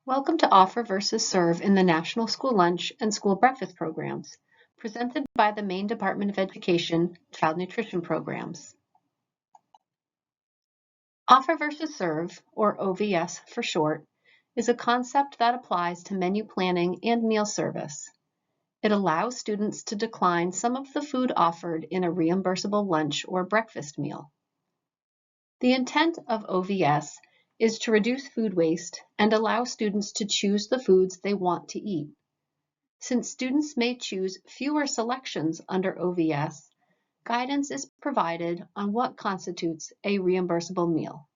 Welcome to Offer versus Serve in the National School Lunch and School Breakfast Programs, presented by the Maine Department of Education Child Nutrition Programs. Offer versus Serve, or OVS for short, is a concept that applies to menu planning and meal service. It allows students to decline some of the food offered in a reimbursable lunch or breakfast meal. The intent of OVS is to reduce food waste and allow students to choose the foods they want to eat. Since students may choose fewer selections under OVS, guidance is provided on what constitutes a reimbursable meal.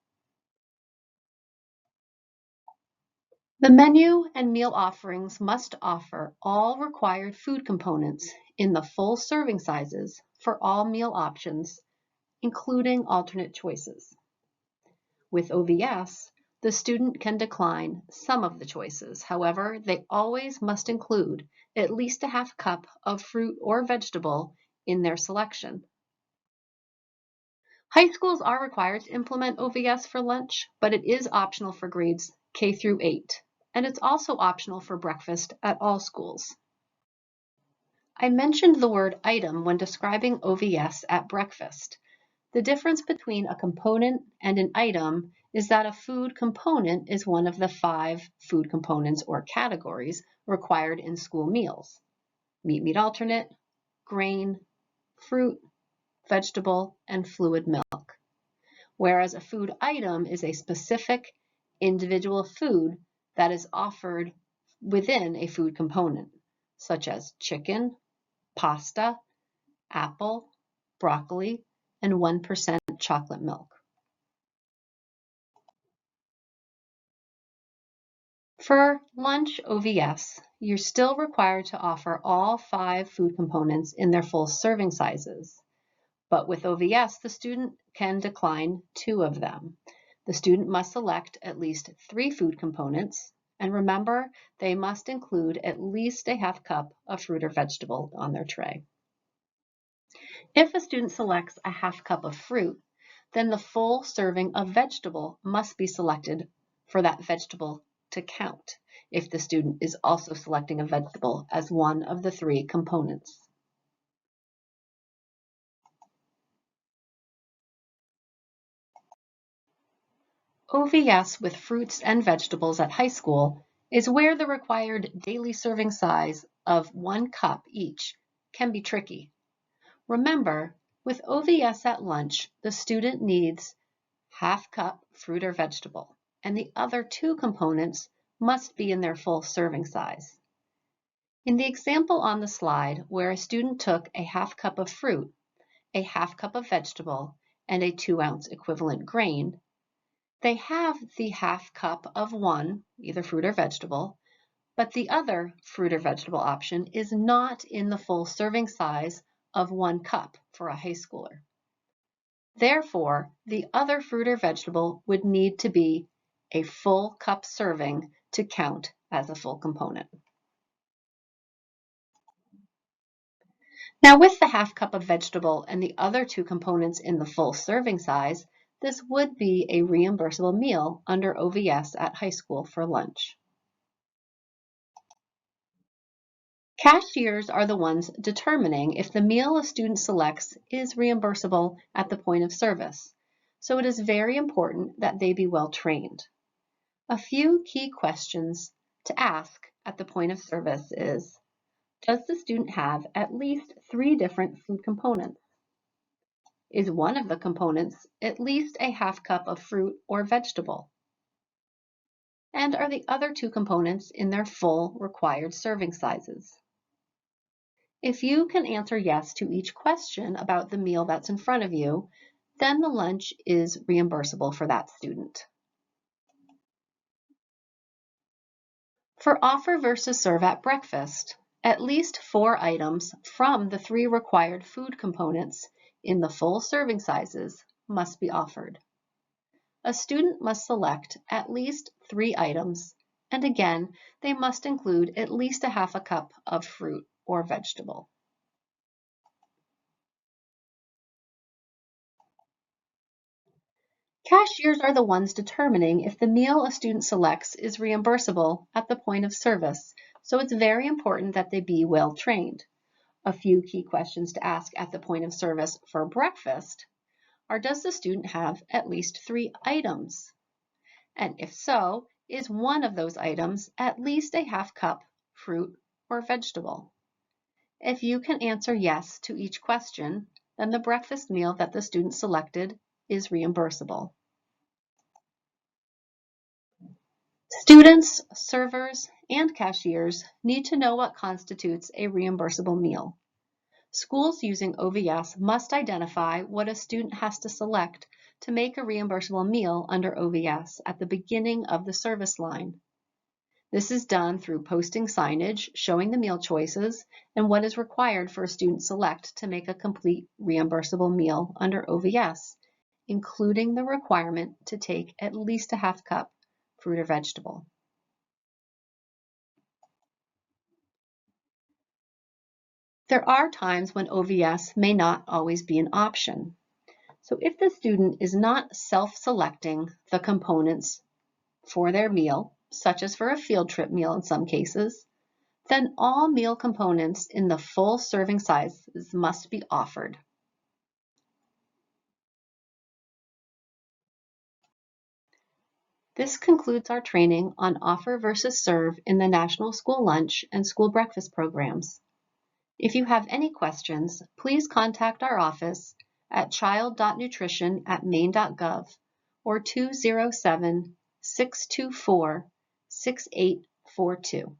The menu and meal offerings must offer all required food components in the full serving sizes for all meal options, including alternate choices. With OVS, the student can decline some of the choices. However, they always must include at least a half cup of fruit or vegetable in their selection. High schools are required to implement OVS for lunch, but it is optional for grades K through 8, and it's also optional for breakfast at all schools. I mentioned the word item when describing OVS at breakfast. The difference between a component and an item is that a food component is one of the 5 food components or categories required in school meals: meat alternate, grain, fruit, vegetable, and fluid milk. Whereas a food item is a specific individual food that is offered within a food component, such as chicken, pasta, apple, broccoli, and 1% chocolate milk. For lunch OVS, you're still required to offer all 5 food components in their full serving sizes. But with OVS, the student can decline 2 of them. The student must select at least 3 food components, and remember, they must include at least a half cup of fruit or vegetable on their tray. If a student selects a half cup of fruit, then the full serving of vegetable must be selected for that vegetable to count if the student is also selecting a vegetable as one of the 3 components. OVS with fruits and vegetables at high school is where the required daily serving size of 1 cup each can be tricky. Remember, with OVS at lunch, the student needs half cup fruit or vegetable, and the other 2 components must be in their full serving size. In the example on the slide, where a student took a half cup of fruit, a half cup of vegetable, and a 2-ounce equivalent grain, they have the half cup of one, either fruit or vegetable, but the other fruit or vegetable option is not in the full serving size of 1 cup for a high schooler. Therefore, the other fruit or vegetable would need to be a full cup serving to count as a full component. Now, with the half cup of vegetable and the other 2 components in the full serving size, this would be a reimbursable meal under OVS at high school for lunch. Cashiers are the ones determining if the meal a student selects is reimbursable at the point of service, so it is very important that they be well trained. A few key questions to ask at the point of service is, does the student have at least 3 different food components? Is one of the components at least a half cup of fruit or vegetable? And are the other 2 components in their full required serving sizes? If you can answer yes to each question about the meal that's in front of you, then the lunch is reimbursable for that student. For offer versus serve at breakfast, at least 4 items from the 3 required food components in the full serving sizes must be offered. A student must select at least 3 items, and again, they must include at least a half a cup of fruit or vegetable. Cashiers are the ones determining if the meal a student selects is reimbursable at the point of service, so it's very important that they be well trained. A few key questions to ask at the point of service for breakfast are: does the student have at least 3 items? And if so, is one of those items at least a half cup fruit or vegetable? If you can answer yes to each question, then the breakfast meal that the student selected is reimbursable. Students, servers, and cashiers need to know what constitutes a reimbursable meal. Schools using OVS must identify what a student has to select to make a reimbursable meal under OVS at the beginning of the service line. This is done through posting signage showing the meal choices and what is required for a student select to make a complete reimbursable meal under OVS, including the requirement to take at least a half cup fruit or vegetable. There are times when OVS may not always be an option. So if the student is not self-selecting the components for their meal, such as for a field trip meal in some cases, then all meal components in the full serving sizes must be offered. This concludes our training on offer versus serve in the National School Lunch and School Breakfast programs. If you have any questions, please contact our office at child.nutrition@maine.gov or 207-624-6842.